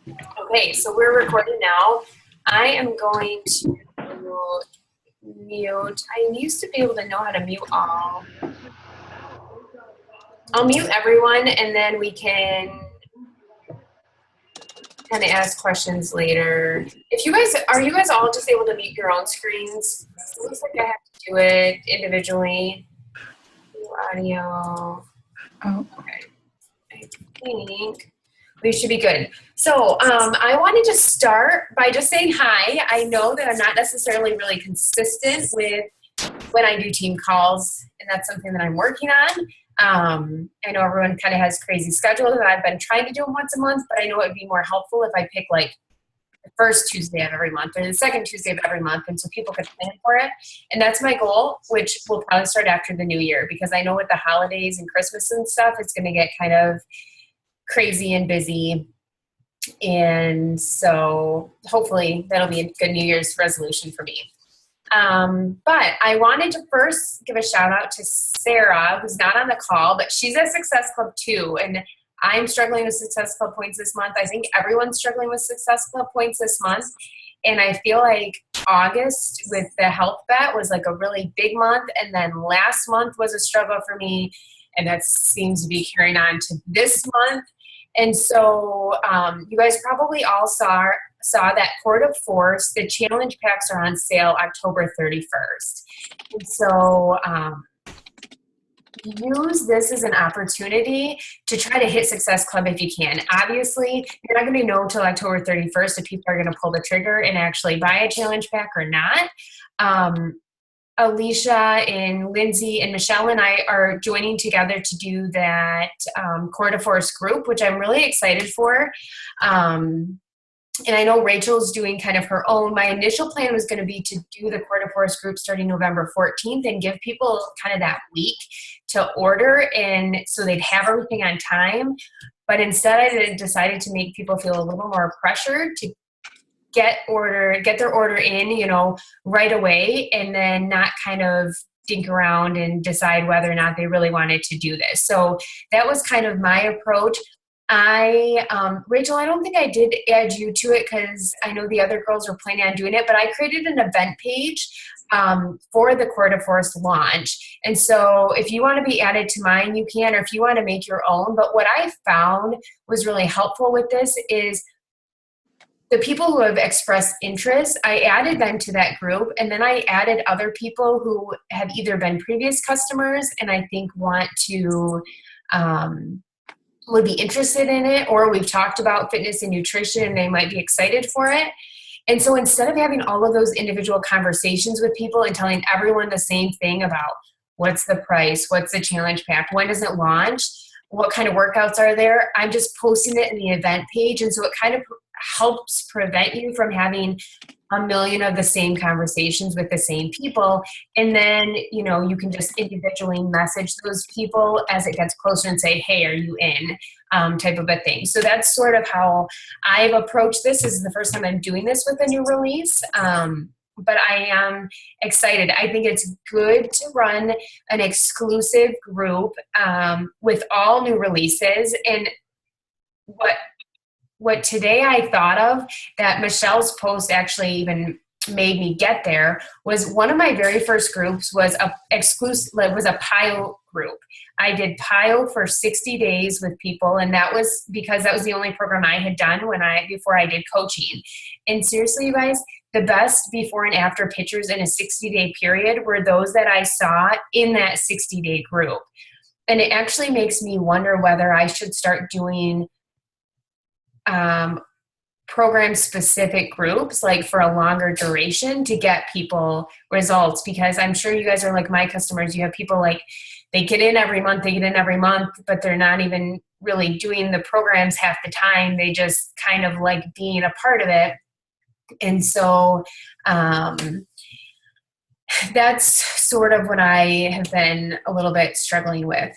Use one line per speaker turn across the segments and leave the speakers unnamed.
Okay, so we're recording now. I am going to mute. I used to be able to know how to mute all. I'll mute everyone and then we can kind of ask questions later. If you guys, are you guys all just able to mute your own screens? It looks like I have to do it individually. Audio.
Oh,
okay. I think we should be good. So I wanted to start by just saying hi. I know that I'm not necessarily really consistent with when I do team calls, and that's something that I'm working on. I know everyone kind of has crazy schedules, and I've been trying to do them once a month, but I know it would be more helpful if I pick like the first Tuesday of every month or the second Tuesday of every month, and so people could plan for it. And that's my goal, which will probably start after the new year, because I know with the holidays and Christmas and stuff, it's going to get kind of crazy and busy. And so hopefully that'll be a good New Year's resolution for me. But I wanted to first give a shout out to Sarah, who's not on the call, but she's at Success Club too. And I'm struggling with Success Club points this month. I think everyone's struggling with Success Club points this month. And I feel like August with the health bet was like a really big month. And then last month was a struggle for me. And that seems to be carrying on to this month. And so you guys probably all saw that Court of Force, the challenge packs are on sale October 31st. And so use this as an opportunity to try to hit Success Club if you can. Obviously, you're not going to know until October 31st if people are going to pull the trigger and actually buy a challenge pack or not. Alicia and Lindsay and Michelle and I are joining together to do that Court of Force group, which I'm really excited for. And I know Rachel's doing kind of her own. My initial plan was going to be to do the Court of Force group starting November 14th and give people kind of that week to order, and so they'd have everything on time. But instead I decided to make people feel a little more pressured to get their order in, right away, and then not kind of think around and decide whether or not they really wanted to do this. So that was kind of my approach. Rachel, I don't think I did add you to it because I know the other girls were planning on doing it, but I created an event page for the Court of Force launch. And so if you want to be added to mine, you can, or if you want to make your own. But what I found was really helpful with this is the people who have expressed interest, I added them to that group, and then I added other people who have either been previous customers and I think want to, would be interested in it, or we've talked about fitness and nutrition and they might be excited for it. And so instead of having all of those individual conversations with people and telling everyone the same thing about what's the price, what's the challenge pack, when does it launch, what kind of workouts are there, I'm just posting it in the event page. And so it kind of helps prevent you from having a million of the same conversations with the same people. And then, you can just individually message those people as it gets closer and say, hey, are you in? Type of a thing. So that's sort of how I've approached this. This is the first time I'm doing this with a new release. But I am excited. I think it's good to run an exclusive group with all new releases. And what today I thought of that Michelle's post actually even made me get there was one of my very first groups was a PIO group. I did PIO for 60 days with people, and that was because that was the only program I had done before I did coaching. And seriously, you guys, the best before and after pictures in a 60-day period were those that I saw in that 60-day group. And it actually makes me wonder whether I should start doing program specific groups like for a longer duration to get people results, because I'm sure you guys are like my customers. You have people like they get in every month, but they're not even really doing the programs half the time. They just kind of like being a part of it. And so that's sort of what I have been a little bit struggling with.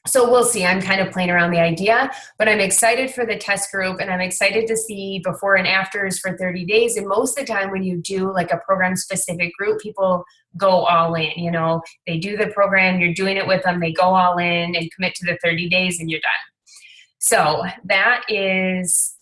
So we'll see. I'm kind of playing around the idea, but I'm excited for the test group, and I'm excited to see before and afters for 30 days. And most of the time when you do like a program specific group, people go all in, they do the program, you're doing it with them, they go all in and commit to the 30 days and you're done. So that is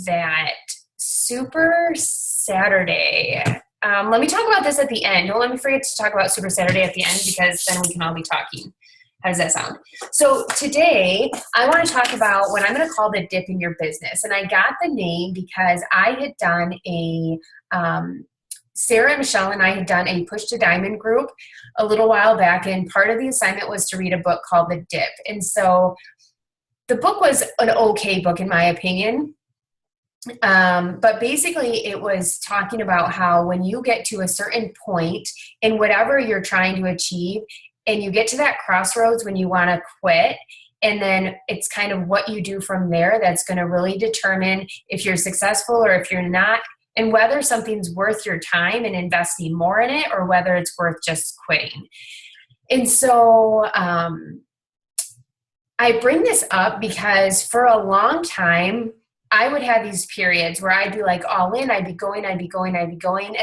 that Super Saturday. Let me talk about this at the end. Don't let me forget to talk about Super Saturday at the end, because then we can all be talking. How does that sound? So today I want to talk about what I'm going to call the dip in your business. And I got the name because I had done Sarah and Michelle and I had done a Push to Diamond group a little while back. And part of the assignment was to read a book called The Dip. And so the book was an okay book in my opinion. But basically it was talking about how when you get to a certain point in whatever you're trying to achieve, and you get to that crossroads when you want to quit, and then it's kind of what you do from there that's going to really determine if you're successful or if you're not, and whether something's worth your time and investing more in it, or whether it's worth just quitting. And so I bring this up because for a long time, I would have these periods where I'd be like all in, I'd be going. And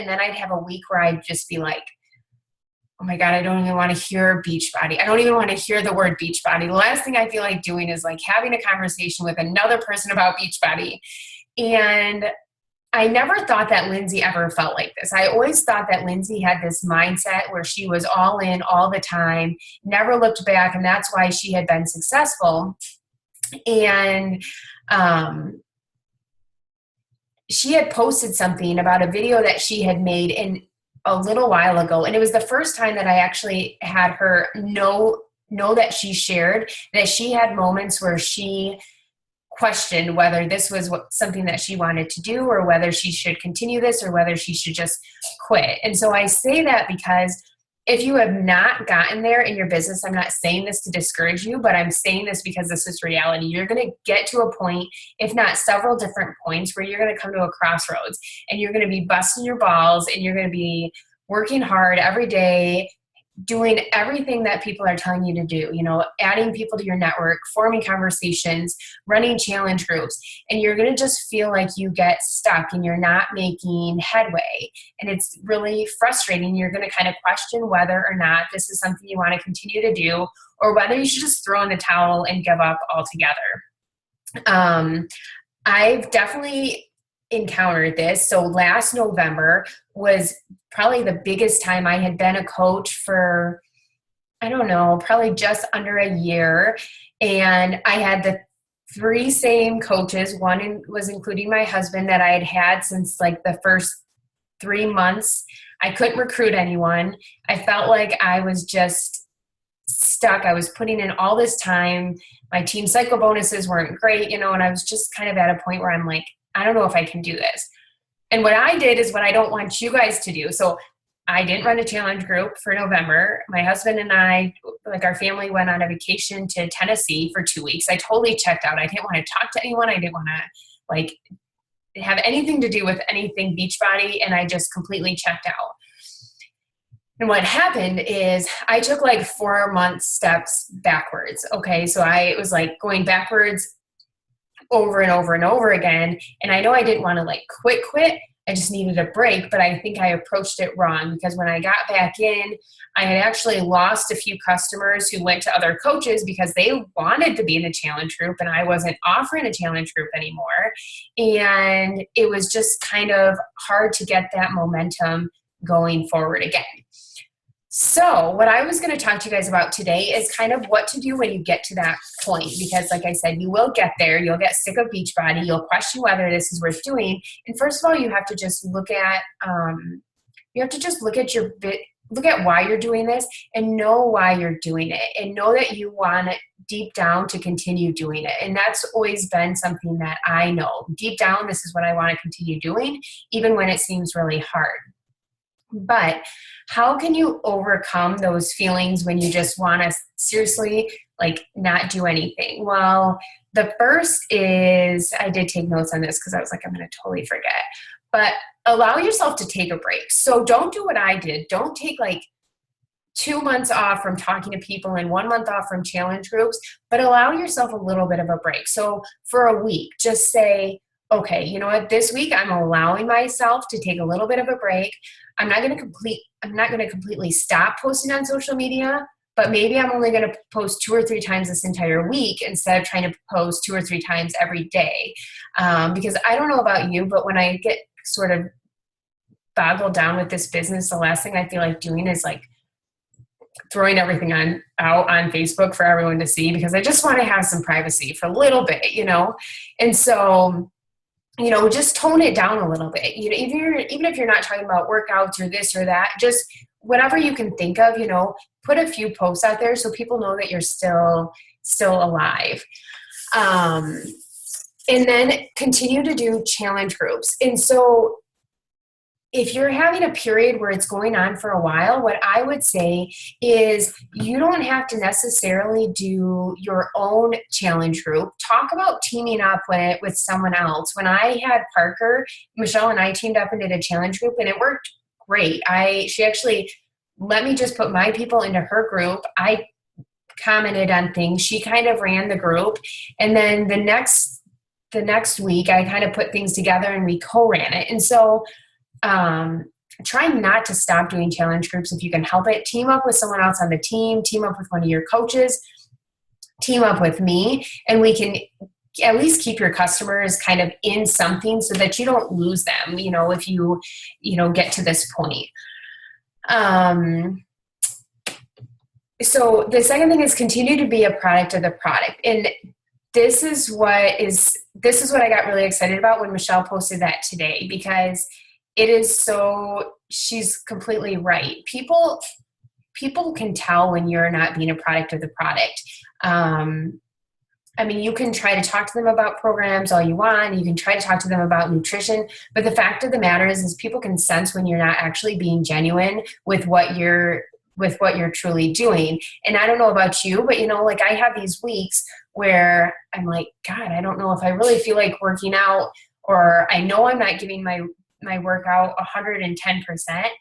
then I'd have a week where I'd just be like, oh my God, I don't even want to hear Beachbody. I don't even want to hear the word Beachbody. The last thing I feel like doing is like having a conversation with another person about Beachbody. And I never thought that Lindsay ever felt like this. I always thought that Lindsay had this mindset where she was all in all the time, never looked back, and that's why she had been successful. And she had posted something about a video that she had made in a little while ago. And it was the first time that I actually had her know that she shared that she had moments where she questioned whether this was something that she wanted to do, or whether she should continue this, or whether she should just quit. And so I say that because if you have not gotten there in your business, I'm not saying this to discourage you, but I'm saying this because this is reality. You're going to get to a point, if not several different points, where you're going to come to a crossroads, and you're going to be busting your balls, and you're going to be working hard every day, doing everything that people are telling you to do, adding people to your network, forming conversations, running challenge groups, and you're going to just feel like you get stuck and you're not making headway. And it's really frustrating. You're going to kind of question whether or not this is something you want to continue to do, or whether you should just throw in the towel and give up altogether. I've definitely encountered this. So last November was probably the biggest time. I had been a coach for, I don't know, probably just under a year. And I had the 3 same coaches. One was including my husband that I had had since like the first 3 months. I couldn't recruit anyone. I felt like I was just stuck. I was putting in all this time. My team cycle bonuses weren't great, and I was just kind of at a point where I'm like, I don't know if I can do this. And what I did is what I don't want you guys to do. So I didn't run a challenge group for November. My husband and I, like our family, went on a vacation to Tennessee for 2 weeks. I totally checked out. I didn't want to talk to anyone. I didn't want to have anything to do with anything Beachbody, and I just completely checked out. And what happened is I took 4-month steps backwards. Okay. So I was going backwards over and over and over again. And I know I didn't want to quit. I just needed a break, but I think I approached it wrong, because when I got back in, I had actually lost a few customers who went to other coaches because they wanted to be in a challenge group, and I wasn't offering a challenge group anymore. And it was just kind of hard to get that momentum going forward again. So what I was going to talk to you guys about today is kind of what to do when you get to that point, because like I said, you will get there. You'll get sick of Beachbody. You'll question whether this is worth doing. And first of all, you have to just look at look at why you're doing this, and know why you're doing it, and know that you want it deep down to continue doing it. And that's always been something that I know deep down, this is what I want to continue doing, even when it seems really hard. But how can you overcome those feelings when you just want to seriously not do anything? Well, the first is, I did take notes on this because I was like, I'm going to totally forget, but allow yourself to take a break. So don't do what I did. Don't take 2 months off from talking to people and 1 month off from challenge groups, but allow yourself a little bit of a break. So for a week, just say, okay, you know what, this week I'm allowing myself to take a little bit of a break. I'm not going to completely stop posting on social media, but maybe I'm only going to post 2 or 3 times this entire week instead of trying to post 2 or 3 times every day. Because I don't know about you, but when I get sort of boggled down with this business, the last thing I feel like doing is like throwing everything out on Facebook for everyone to see, because I just want to have some privacy for a little bit, And so, just tone it down a little bit. Even if you're not talking about workouts or this or that, just whatever you can think of, put a few posts out there so people know that you're still alive. And then continue to do challenge groups. And so if you're having a period where it's going on for a while, what I would say is you don't have to necessarily do your own challenge group. Talk about teaming up with someone else. When I had Parker, Michelle and I teamed up and did a challenge group, and it worked great. She actually let me just put my people into her group. I commented on things. She kind of ran the group. And then the next week, I kind of put things together and we co-ran it. And so try not to stop doing challenge groups if you can help it. Team up with someone else on the team, team up with one of your coaches, team up with me, and we can at least keep your customers kind of in something so that you don't lose them, if you get to this point. So the second thing is continue to be a product of the product. And this is what I got really excited about when Michelle posted that today, because it is she's completely right. People can tell when you're not being a product of the product. You can try to talk to them about programs all you want. You can try to talk to them about nutrition, but the fact of the matter is people can sense when you're not actually being genuine with what you're truly doing. And I don't know about you, but I have these weeks where I'm like, God, I don't know if I really feel like working out, or I know I'm not giving my workout 110%.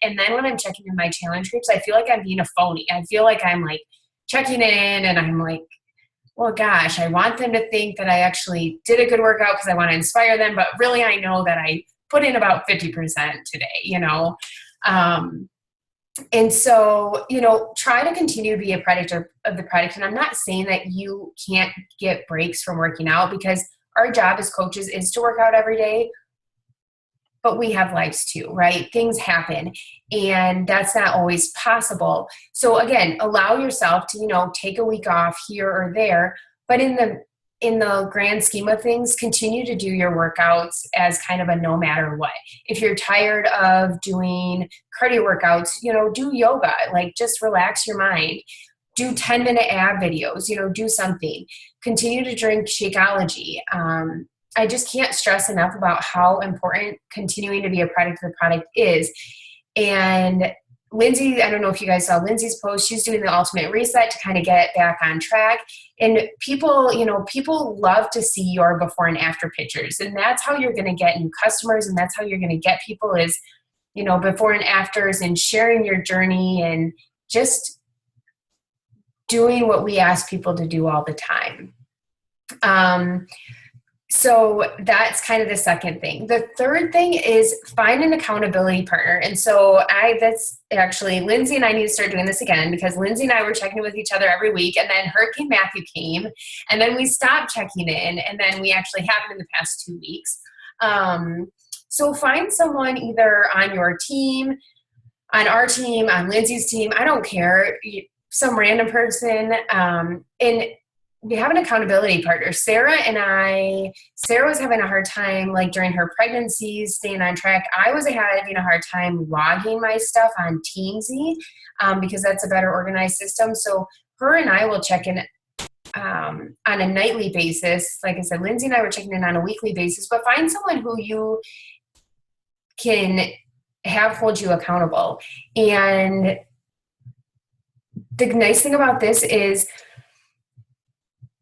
And then when I'm checking in my challenge groups, I feel like I'm being a phony. I feel like I'm like checking in and I'm like, well, gosh, I want them to think that I actually did a good workout because I want to inspire them. But really, I know that I put in about 50% today, And so, try to continue to be a product of the product. And I'm not saying that you can't get breaks from working out, because our job as coaches is to work out every day. But we have lives too, right? Things happen, and that's not always possible. So again, allow yourself to, take a week off here or there, but in the grand scheme of things, continue to do your workouts as kind of a no matter what. If you're tired of doing cardio workouts, do yoga, like just relax your mind. Do 10-minute ab videos, do something. Continue to drink Shakeology. I just can't stress enough about how important continuing to be a product of the product is. And Lindsay, I don't know if you guys saw Lindsay's post. She's doing the ultimate reset to kind of get back on track. And people love to see your before and after pictures. And that's how you're going to get new customers. And that's how you're going to get people is, before and afters, and sharing your journey and just doing what we ask people to do all the time. So that's kind of the second thing. The third thing is find an accountability partner. And so that's actually, Lindsay and I need to start doing this again, because Lindsay and I were checking in with each other every week, and then Hurricane Matthew came, and then we stopped checking in, and then we actually haven't in the past 2 weeks. So find someone either on your team, on our team, on Lindsay's team, I don't care, some random person, and we have an accountability partner. Sarah was having a hard time, like during her pregnancy, staying on track. I was having a hard time logging my stuff on Teamsy, because that's a better organized system. So her and I will check in on a nightly basis. Like I said, Lindsay and I were checking in on a weekly basis, but find someone who you can have hold you accountable. And the nice thing about this is,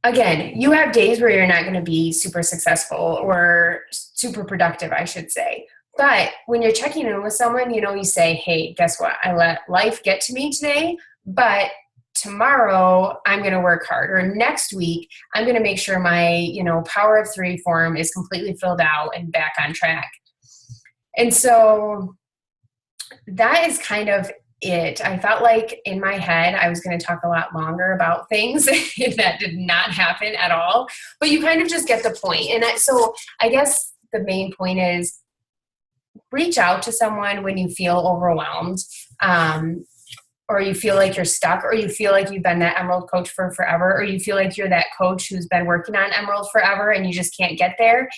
again, you have days where you're not going to be super successful or super productive, I should say. But when you're checking in with someone, you say, hey, guess what? I let life get to me today, but tomorrow I'm going to work hard. Or next week, I'm going to make sure my, Power of 3 form is completely filled out and back on track. And so that is kind of it. I felt like in my head I was going to talk a lot longer about things that did not happen at all, but you kind of just get the point. And so I guess the main point is reach out to someone when you feel overwhelmed, or you feel like you're stuck, or you feel like you've been that Emerald coach for forever, or you feel like you're that coach who's been working on Emerald forever and you just can't get there.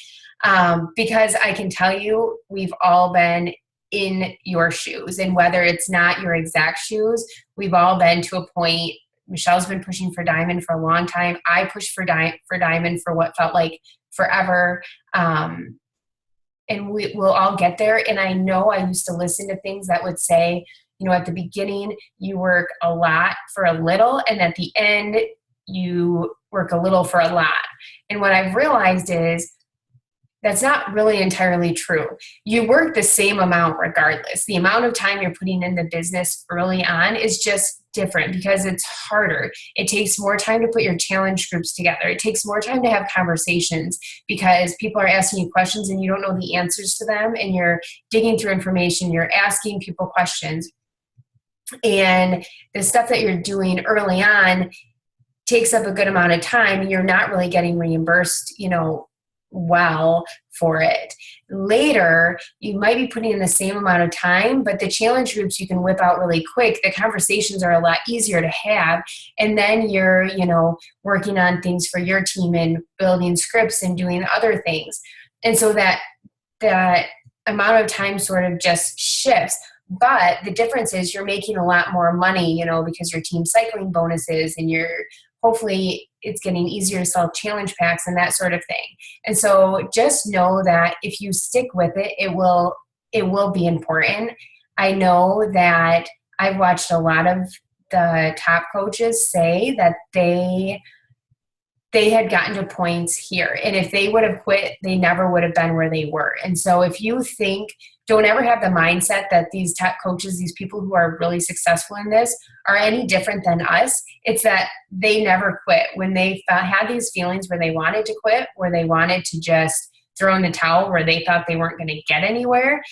Because I can tell you, we've all been in your shoes, and whether it's not your exact shoes, we've all been to a point. Michelle's been pushing for Diamond for a long time. I pushed for Diamond for what felt like forever. And we'll all get there. And I know I used to listen to things that would say, you know, at the beginning, you work a lot for a little, and at the end, you work a little for a lot. And what I've realized is that's not really entirely true. You work the same amount regardless. The amount of time you're putting in the business early on is just different because it's harder. It takes more time to put your challenge groups together. It takes more time to have conversations because people are asking you questions and you don't know the answers to them, and you're digging through information, you're asking people questions. And the stuff that you're doing early on takes up a good amount of time, and you're not really getting reimbursed, you know, well for it. Later, you might be putting in the same amount of time, but the challenge groups you can whip out really quick. The conversations are a lot easier to have. And then you're, you know, working on things for your team and building scripts and doing other things. And so that amount of time sort of just shifts. But the difference is you're making a lot more money, you know, because your team's cycling bonuses, and hopefully it's getting easier to sell challenge packs and that sort of thing. And so just know that if you stick with it, it will be important. I know that I've watched a lot of the top coaches say that they had gotten to points here, and if they would have quit, they never would have been where they were. And so if you don't ever have the mindset that these top coaches, these people who are really successful in this, are any different than us. It's that they never quit. When they had these feelings where they wanted to quit, where they wanted to just throw in the towel, where they thought they weren't going to get anywhere,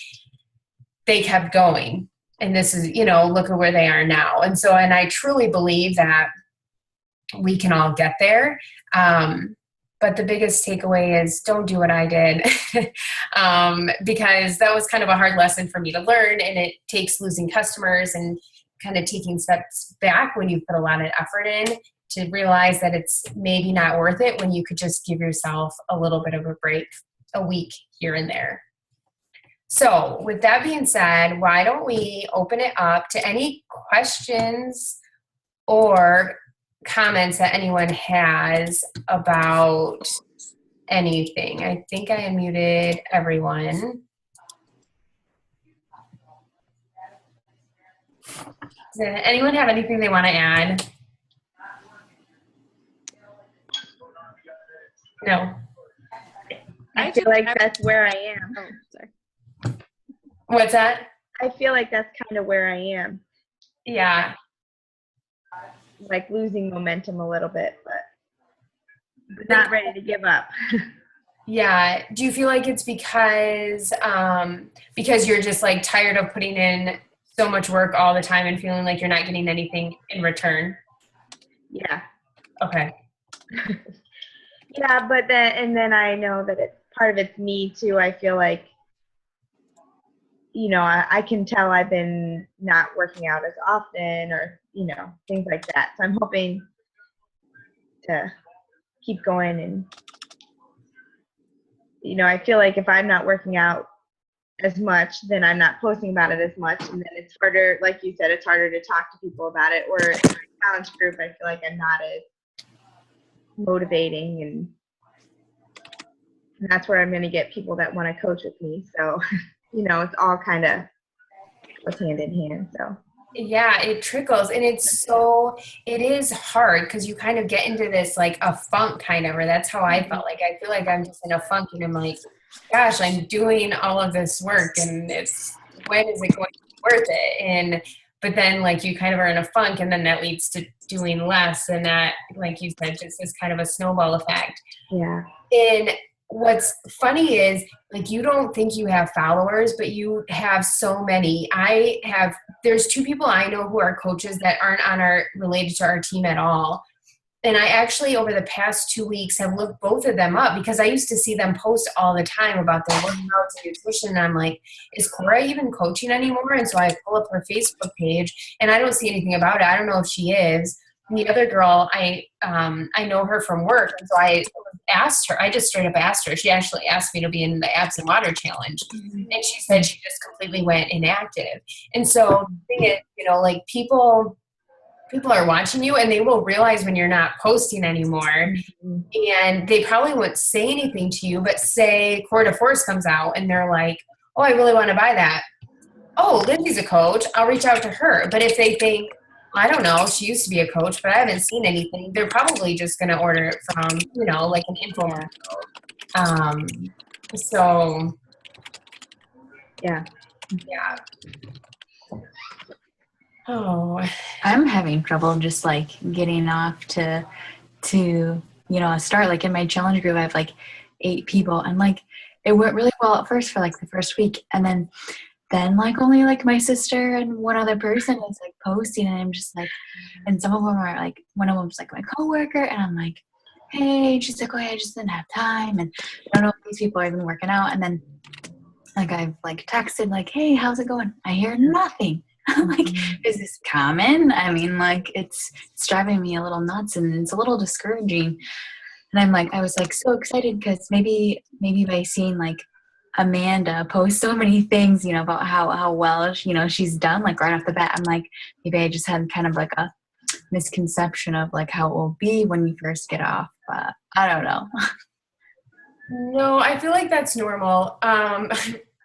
they kept going. And this is, you know, look at where they are now. And so, and I truly believe that we can all get there. But the biggest takeaway is don't do what I did, because that was kind of a hard lesson for me to learn, and it takes losing customers and kind of taking steps back when you put a lot of effort in to realize that it's maybe not worth it when you could just give yourself a little bit of a break, a week here and there. So with that being said, why don't we open it up to any questions or comments that anyone has about anything. I think I unmuted everyone. Does anyone have anything they want to add? No.
I feel like that's where I am. Oh, sorry.
What's that?
I feel like that's kind of where I am.
Yeah.
Like losing momentum a little bit, but not ready to give up.
Yeah. Do you feel like it's because you're just like tired of putting in so much work all the time and feeling like you're not getting anything in return?
Yeah.
Okay.
Yeah, but then I know that part of it's me too. I feel like, you know, I can tell I've been not working out as often, or, you know, things like that. So I'm hoping to keep going. And, you know, I feel like if I'm not working out as much, then I'm not posting about it as much. And then it's harder, like you said, it's harder to talk to people about it. Or in a challenge group, I feel like I'm not as motivating. And that's where I'm going to get people that want to coach with me. So, you know, it's all kind of goes hand in hand. So
yeah, it trickles, and it is hard because you kind of get into this like a funk kind of, or that's how I felt. Like I feel like I'm just in a funk, and I'm like, gosh, I'm doing all of this work, and when is it going to be worth it? But then like you kind of are in a funk, and then that leads to doing less, and that, like you said, just is kind of a snowball effect.
Yeah.
And what's funny is like you don't think you have followers, but you have so many. There's two people I know who are coaches that aren't related to our team at all. And I actually, over the past 2 weeks, have looked both of them up because I used to see them post all the time about their workouts and nutrition. And I'm like, is Cora even coaching anymore? And so I pull up her Facebook page and I don't see anything about it. I don't know if she is. And the other girl, I know her from work. And so I asked her, I just straight up asked her. She actually asked me to be in the Abs and Water Challenge. And she said she just completely went inactive. And so the thing is, like people are watching you and they will realize when you're not posting anymore, and they probably won't say anything to you, but say Core de Force comes out and they're like, oh, I really want to buy that. Oh, Lindsay's a coach. I'll reach out to her. But if they think, I don't know, she used to be a coach, but I haven't seen anything, they're probably just going to order it from, like an info. So
Yeah.
Oh,
I'm having trouble just like getting off to start. Like in my challenge group, I have like 8 people, and like it went really well at first for like the first week, and then like only like my sister and one other person is like posting, and I'm just like, and some of them are like, one of them's like my coworker, and I'm like, hey, she's like, oh yeah, I just didn't have time, and I don't know if these people are even working out, and then like I've like texted like, hey, how's it going? I hear nothing. I'm like, is this common? I mean, like it's driving me a little nuts and it's a little discouraging. And I'm like, I was like so excited because maybe by seeing like Amanda post so many things, about how well, she's done like right off the bat. I'm like, maybe I just had kind of like a misconception of like how it will be when you first get off. But I don't know.
No, I feel like that's normal.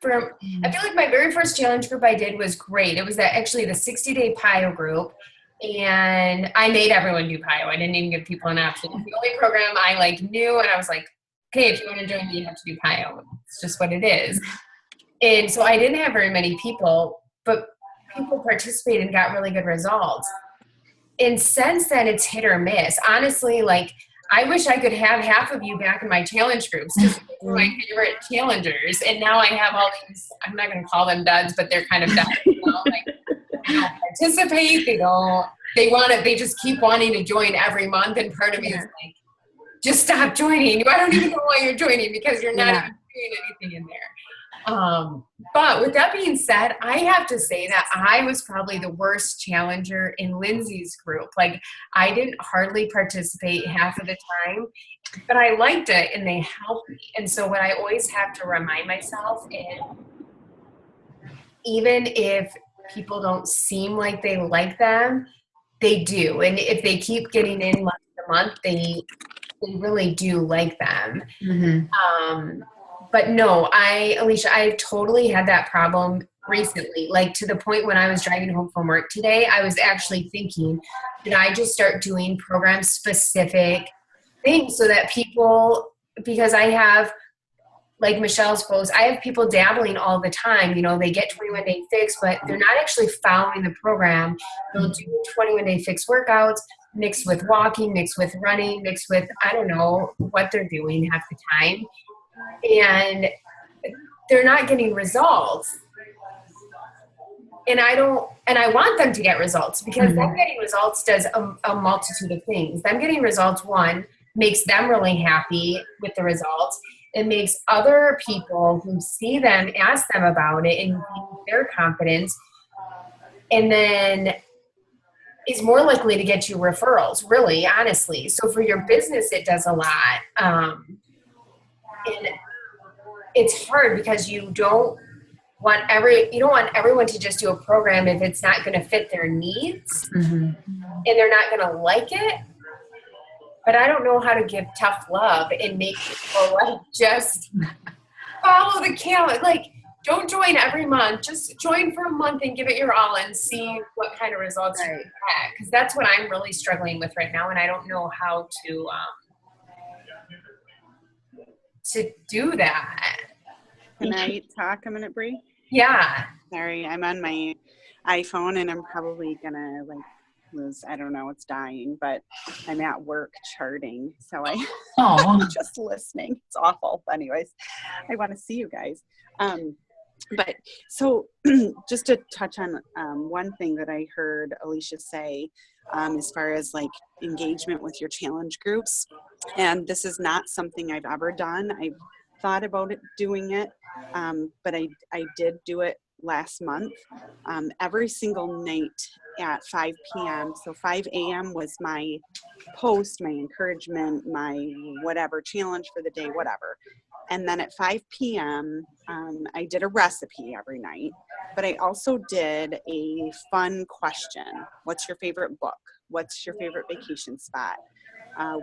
I feel like my very first challenge group I did was great. It was actually the 60-day PIO group, and I made everyone do PIO. I didn't even give people an option. It's the only program I like knew, and I was like, okay, if you want to join me, you have to do PIO. It's just what it is. And so I didn't have very many people, but people participated and got really good results. And since then, it's hit or miss. Honestly, like I wish I could have half of you back in my challenge groups because they're my favorite challengers. And now I have all these, I'm not going to call them duds, but they're kind of duds. Like, they don't participate. They just keep wanting to join every month. And part of me is like, just stop joining. I don't even know why you're joining because you're not even doing anything in there. But with that being said, I have to say that I was probably the worst challenger in Lindsay's group. Like I didn't hardly participate half of the time, but I liked it and they helped me. And so what I always have to remind myself is even if people don't seem like they like them, they do. And if they keep getting in month to month, they really do like them.
Mm-hmm.
But no, Alicia, I've totally had that problem recently. Like to the point when I was driving home from work today, I was actually thinking, did I just start doing program specific things so that because I have, like Michelle's post, I have people dabbling all the time. They get 21-day fix, but they're not actually following the program. They'll do 21-day fix workouts mixed with walking, mixed with running, mixed with, I don't know what they're doing half the time. And they're not getting results. And I want them to get results because them getting results does a multitude of things. Them getting results, one, makes them really happy with the results. It makes other people who see them ask them about it and their confidence. And then is more likely to get you referrals, really, honestly. So for your business, it does a lot. And it's hard because you don't want everyone to just do a program if it's not going to fit their needs and they're not going to like it. But I don't know how to give tough love and make people like just follow the calendar. Like don't join every month. Just join for a month and give it your all and see what kind of results you get. Because that's what I'm really struggling with right now, and I don't know how to do that.
Can I talk a minute, Bree?
Yeah.
Sorry, I'm on my iPhone and I'm probably gonna like was, I don't know, it's dying, but I'm at work charting. So I'm
Oh,
just listening. It's awful. Anyways, I want to see you guys. But so just to touch on one thing that I heard Alicia say, as far as like engagement with your challenge groups, and this is not something I've ever done. I've thought about doing it, but I did do it last month. Every single night at 5 p.m. So 5 a.m. was my post, my encouragement, my whatever challenge for the day, whatever. And then at 5 p.m., I did a recipe every night, but I also did a fun question. What's your favorite book? What's your favorite vacation spot?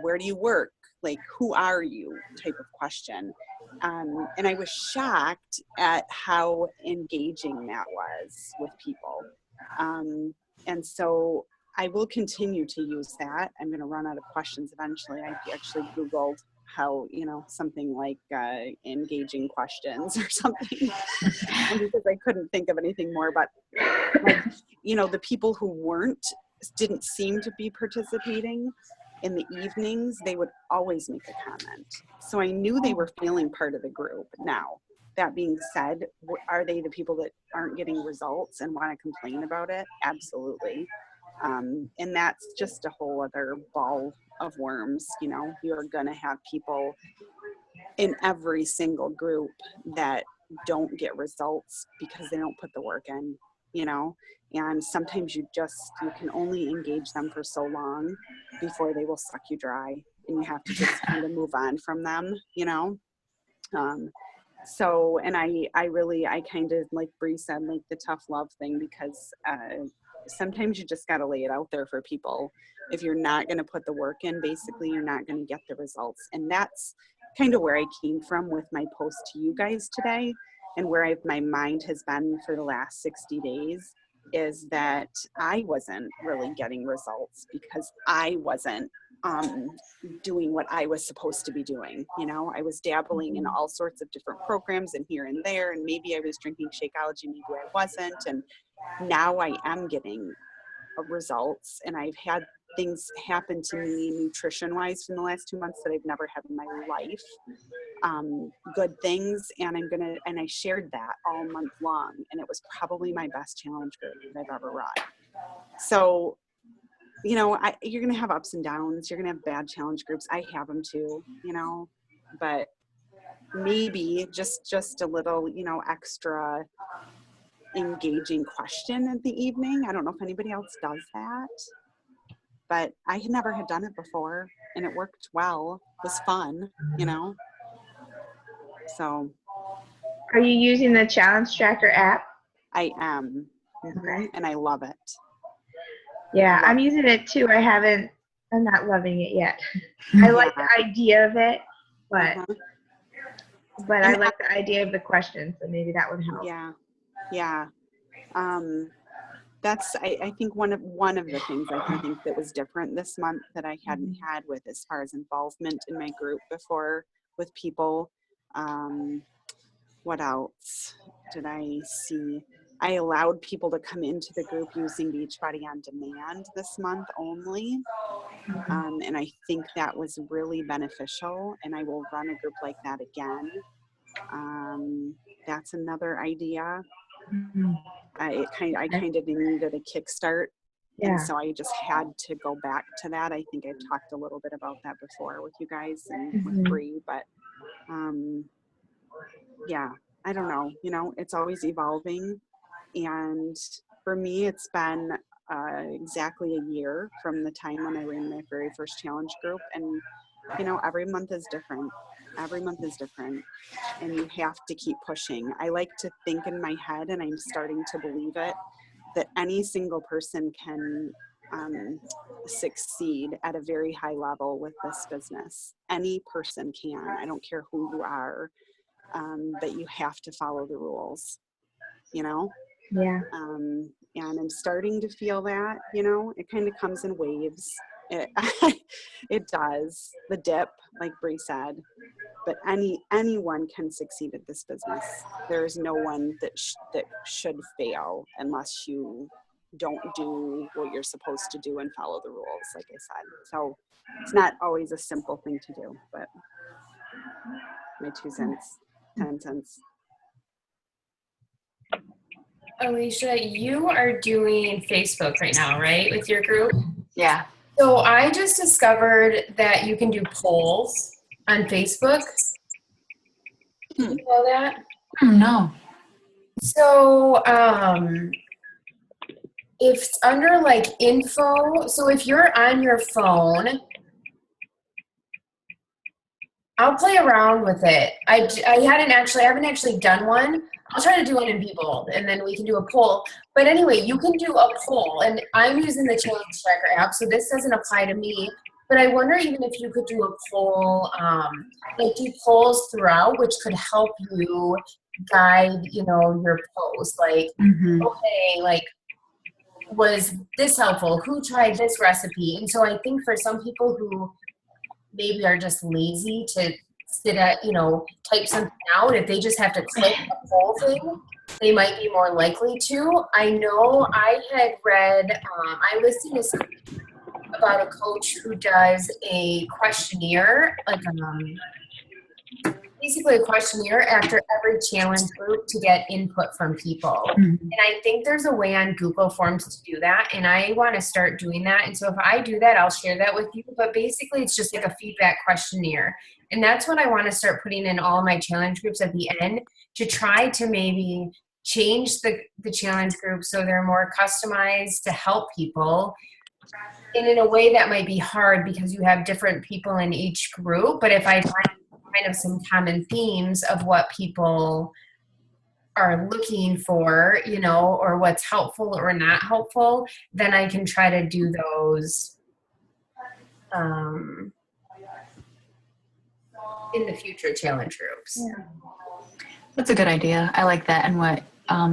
Where do you work? Like, who are you? Type of question. And I was shocked at how engaging that was with people. And so I will continue to use that. I'm going to run out of questions eventually. I actually Googled how, something like engaging questions or something because I couldn't think of anything more. But, like, the people who didn't seem to be participating in the evenings, they would always make a comment. So I knew they were feeling part of the group. Now, that being said, are they the people that aren't getting results and want to complain about it? Absolutely. And that's just a whole other ball of worms. You're going to have people in every single group that don't get results because they don't put the work in, and sometimes you can only engage them for so long before they will suck you dry, and you have to just kind of move on from them, so, and I kind of, like Bree said, like the tough love thing, because sometimes you just got to lay it out there for people. If you're not going to put the work in, basically, you're not going to get the results. And that's kind of where I came from with my post to you guys today, and where my mind has been for the last 60 days, is that I wasn't really getting results because I wasn't doing what I was supposed to be doing. I was dabbling in all sorts of different programs and here and there, and maybe I was drinking Shakeology, maybe I wasn't, and now I am getting results, and I've had things happen to me nutrition wise in the last 2 months that I've never had in my life. Good things, and I shared that all month long, and it was probably my best challenge group that I've ever run. So, you're going to have ups and downs. You're going to have bad challenge groups. I have them too, but maybe just a little, extra engaging question in the evening. I don't know if anybody else does that, but I had never done it before, and it worked well. It was fun, So.
Are you using the Challenge Tracker app?
I am,
Okay.
and I love it.
Yeah, I'm using it too. I'm not loving it yet. I like the idea of it, but I like the idea of the questions, so maybe that would help.
Yeah. That's I think one of the things I can think that was different this month that I hadn't had with as far as involvement in my group before with people. What else did I see? I allowed people to come into the group using Beachbody on Demand this month only. And I think that was really beneficial, and I will run a group like that again. That's another idea. I kind of needed a kickstart, and so I just had to go back to that. I think I've talked a little bit about that before with you guys and with Bree, but yeah, I don't know. It's always evolving, and for me, it's been exactly a year from the time when I ran my very first challenge group, and every month is different. Every month is different, and you have to keep pushing. I like to think in my head, and I'm starting to believe it, that any single person can succeed at a very high level with this business. Any person can. I don't care who you are, but you have to follow the rules, Yeah. And I'm starting to feel that, it kind of comes in waves. It does, the dip, like Bree said, but anyone can succeed at this business. There is no one that should fail unless you don't do what you're supposed to do and follow the rules, like I said. So it's not always a simple thing to do, but my 2 cents, 10 cents.
Alicia, you are doing Facebook right now, right, with your group?
Yeah.
So I just discovered that you can do polls on Facebook. Did you know that?
No.
So if it's under like info, so if you're on your phone, I'll play around with it. I haven't actually done one. I'll try to do one in People, and then we can do a poll. But anyway, you can do a poll, and I'm using the Challenge Tracker app, so this doesn't apply to me. But I wonder even if you could do a poll, like do polls throughout, which could help you guide, your post. Like, okay, like, was this helpful? Who tried this recipe? And so I think for some people who maybe are just lazy to sit at, type something out, if they just have to click a poll thing, they might be more likely to. I know I had read, I listened to something about a coach who does a questionnaire, like basically a questionnaire after every challenge group to get input from people. And I think there's a way on Google Forms to do that, and I want to start doing that. And so if I do that, I'll share that with you. But basically, it's just like a feedback questionnaire. And that's what I want to start putting in all my challenge groups at the end, to try to maybe change the challenge groups so they're more customized to help people. And in a way that might be hard because you have different people in each group. But if I find kind of some common themes of what people are looking for, or what's helpful or not helpful, then I can try to do those in the future challenge groups.
Yeah.
That's a good idea. I like that. And what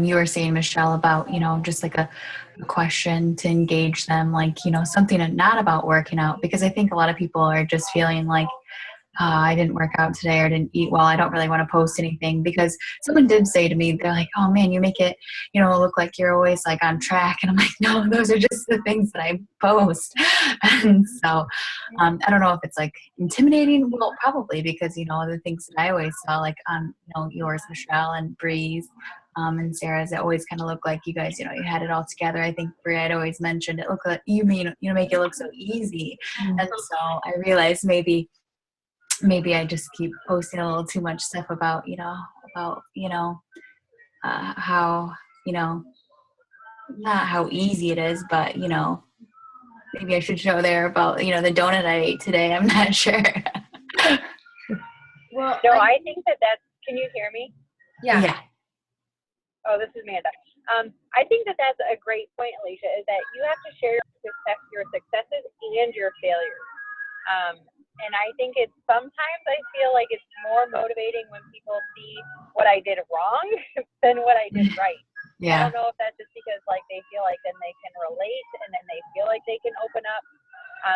you were saying, Michelle, about, just like a question to engage them, like, something not about working out, because I think a lot of people are just feeling like, I didn't work out today or didn't eat well. I don't really want to post anything, because someone did say to me, they're like, oh man, you make it, look like you're always like on track. And I'm like, no, those are just the things that I post. And so I don't know if it's like intimidating. Well, probably, because, the things that I always saw, like on, yours, Michelle, and Bree's, and Sarah's, it always kind of looked like you guys, you had it all together. I think Bree had always mentioned it looked like you make it look so easy. And so I realized maybe I just keep posting a little too much stuff about, how, not how easy it is, but, maybe I should show there about, the donut I ate today. I'm not sure.
Well,
No, I think that's, can you hear me?
yeah.
Oh, this is Amanda. I think that's a great point, Alicia, is that you have to share your successes and your failures. And I think sometimes I feel like it's more motivating when people see what I did wrong than what I did right.
Yeah.
I don't know if that's just because like they feel like then they can relate and then they feel like they can open up.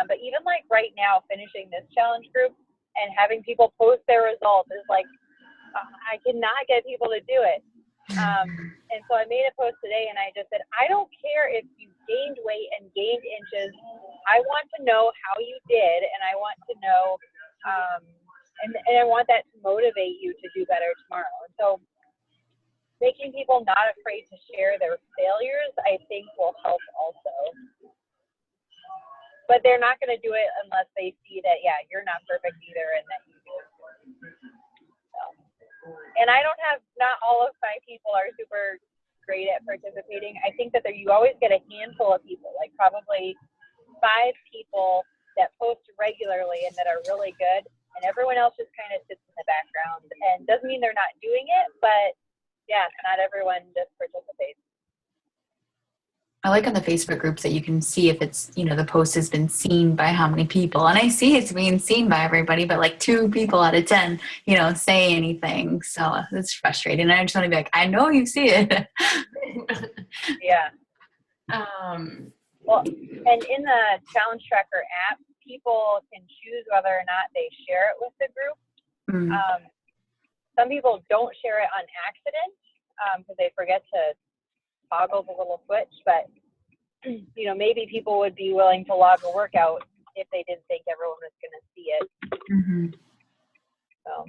But even like right now, finishing this challenge group and having people post their results is like, I cannot get people to do it. And so I made a post today and I just said, I don't care if you gained weight and gained inches. I want to know how you did, and I want to know, and I want that to motivate you to do better tomorrow. And so making people not afraid to share their failures, I think will help also. But they're not going to do it unless they see that, yeah, you're not perfect either and that you do it. So. And not all of my people are super great at participating. I think that you always get a handful of people, like probably 5 people that post regularly and that are really good, and everyone else just kind of sits in the background. And doesn't mean they're not doing it, but yeah, not everyone just participates.
I like on the Facebook groups that you can see if it's, the post has been seen by how many people. And I see it's being seen by everybody, but like 2 people out of 10, say anything. So it's frustrating. I just want to be like, I know you see it.
Yeah. Well, and in the Challenge Tracker app, people can choose whether or not they share it with the group. Some people don't share it on accident because they forget to toggle the little switch, but you know, maybe people would be willing to log a workout if they didn't think everyone was going to see it.
Mm-hmm.
So.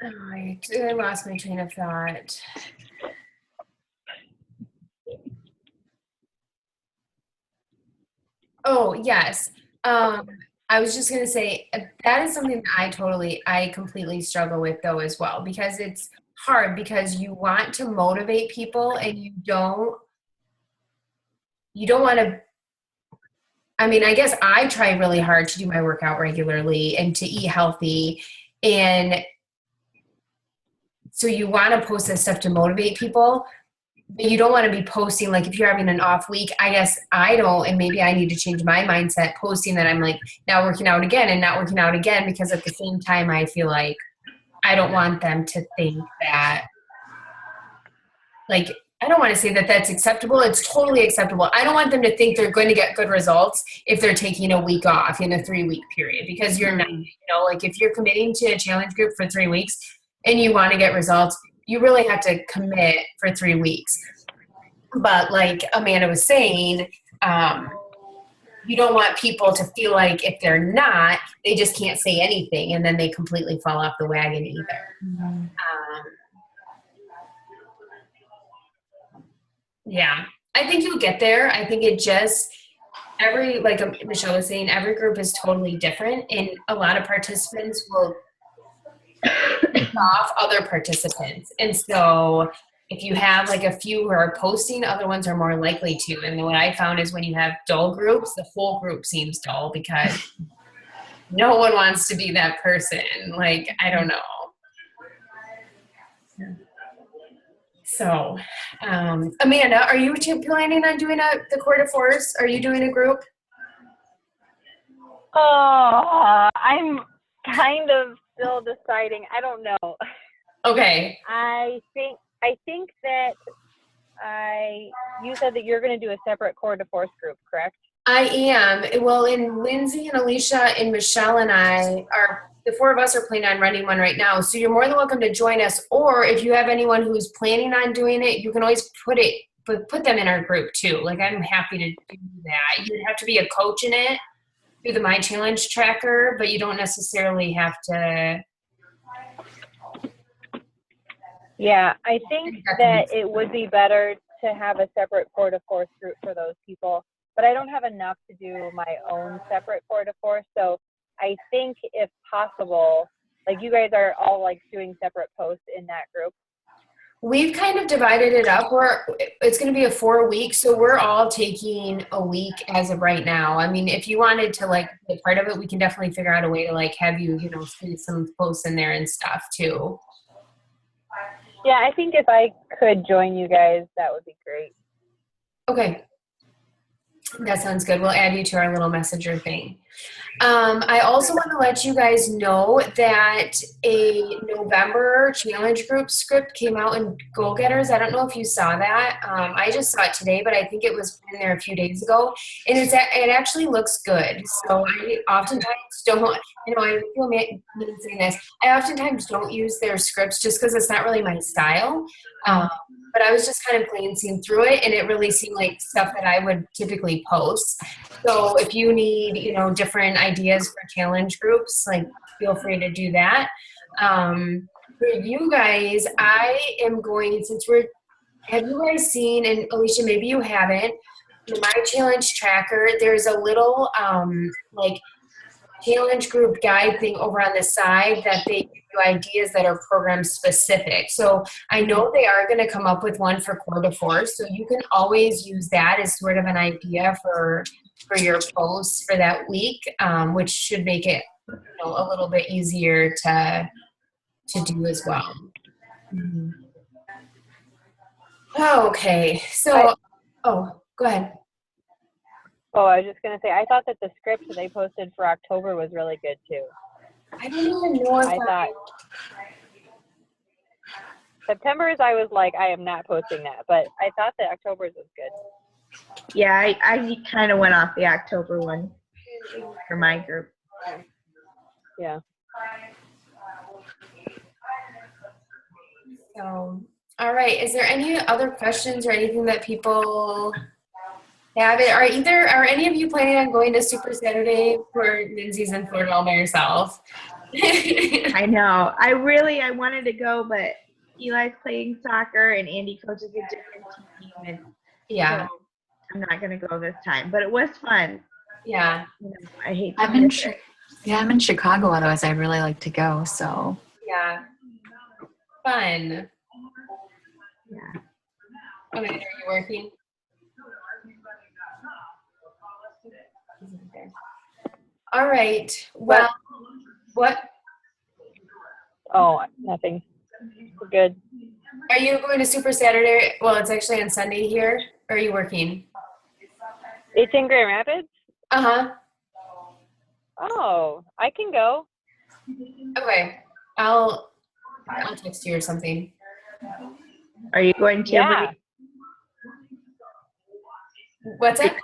I lost my train of thought. Oh, yes. I was just going to say that is something that I completely struggle with though as well, because it's hard because you want to motivate people and you don't want to. I mean, I guess I try really hard to do my workout regularly and to eat healthy, and so you want to post this stuff to motivate people, but you don't want to be posting, like if you're having an off week, I guess I don't, and maybe I need to change my mindset, posting that I'm like now working out again and not working out again, because at the same time I feel like I don't want them to think that, like, I don't want to say that that's acceptable. It's totally acceptable. I don't want them to think they're going to get good results if they're taking a week off in a 3-week period, because you're not, you know, like if you're committing to a challenge group for 3 weeks and you want to get results, you really have to commit for 3 weeks. But like Amanda was saying, you don't want people to feel like if they're not, they just can't say anything and then they completely fall off the wagon either.
Mm-hmm.
Yeah, I think you'll get there. I think it just, like Michelle was saying, every group is totally different, and a lot of participants will pick off other participants. And so if you have like a few who are posting, other ones are more likely to. And what I found is when you have dull groups, the whole group seems dull because no one wants to be that person. Like, I don't know. So, Amanda, are you planning on doing the Coeur de Force? Are you doing a group?
I'm kind of still deciding. I don't know.
Okay.
I think that you said that you're going to do a separate Coeur de Force group, correct?
I am. Well, and Lindsay and Alicia and Michelle and I the 4 of us are planning on running one right now. So you're more than welcome to join us. Or if you have anyone who's planning on doing it, you can always put them in our group too. Like, I'm happy to do that. You'd have to be a coach in it through the My Challenge tracker, but you don't necessarily have to.
Yeah, I think that it would be better to have a separate Coeur de Force group for those people. But I don't have enough to do my own separate Coeur de Force. So I think if possible, like you guys are all like doing separate posts in that group.
We've kind of divided it up. It's going to be a 4-week, so we're all taking a week as of right now. I mean, if you wanted to like be part of it, we can definitely figure out a way to like have you, see some posts in there and stuff too.
Yeah, I think if I could join you guys, that would be great.
Okay. That sounds good. We'll add you to our little messenger thing. I also want to let you guys know that a November challenge group script came out in Goal Getters. I don't know if you saw that. I just saw it today, but I think it was in there a few days ago. And it actually looks good. So I oftentimes don't, I feel me saying this. I oftentimes don't use their scripts just because it's not really my style. But I was just kind of glancing through it, and it really seemed like stuff that I would typically post. So if you need, different ideas for challenge groups, like feel free to do that. For you guys, I am going, have you guys seen, and Alicia, maybe you haven't, My Challenge Tracker, there's a little challenge group guide thing over on the side that they give you ideas that are program specific. So I know they are going to come up with one for Coeur de Force, so you can always use that as sort of an idea for your posts for that week, which should make it a little bit easier to do as well.
Mm-hmm.
Okay, so go ahead.
Oh, I was just going to say, I thought that the script that they posted for October was really good too.
I don't even know if
I thought September's, I was like, I am not posting that, but I thought that October's was good.
Yeah, I kind of went off the October one for my group.
Yeah.
So, all right. Is there any other questions or anything that people have? Are any of you planning on going to Super Saturday for Lindsay's in Florida all by yourself?
I know. I wanted to go, but Eli's playing soccer and Andy coaches a different team, and
Yeah.
so I'm not gonna go this time. But it was fun.
Yeah.
You know, I hate to
I'm in
miss it.
I'm in Chicago. Otherwise, I'd really like to go. So
Yeah. Fun.
Yeah.
Okay, are you working? All right. Well, what?
Oh, nothing. We're good.
Are you going to Super Saturday? Well, it's actually on Sunday here. Or are you working?
It's in Grand Rapids?
Uh-huh.
Oh, I can go.
Okay. I'll text you or something.
Are you going to?
Yeah.
What's that?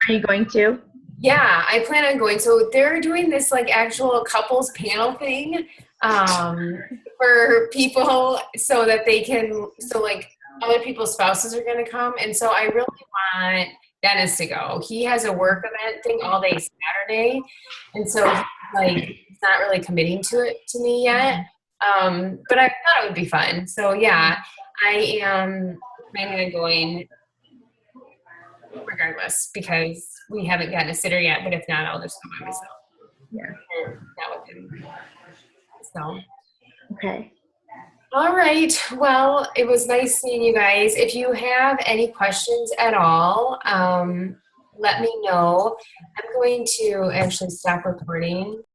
Are you going to?
Yeah, I plan on going. So they're doing this like actual couples panel thing for people so that they can, so like other people's spouses are going to come. And so I really want Dennis to go. He has a work event thing all day Saturday. And so he's not really committing to it to me yet. But I thought it would be fun. So yeah, I am planning on going regardless because we haven't gotten a sitter yet, but if not, I'll just go by myself.
Yeah.
Or not with him. So,
Okay.
all right. Well, it was nice seeing you guys. If you have any questions at all, let me know. I'm going to actually stop recording.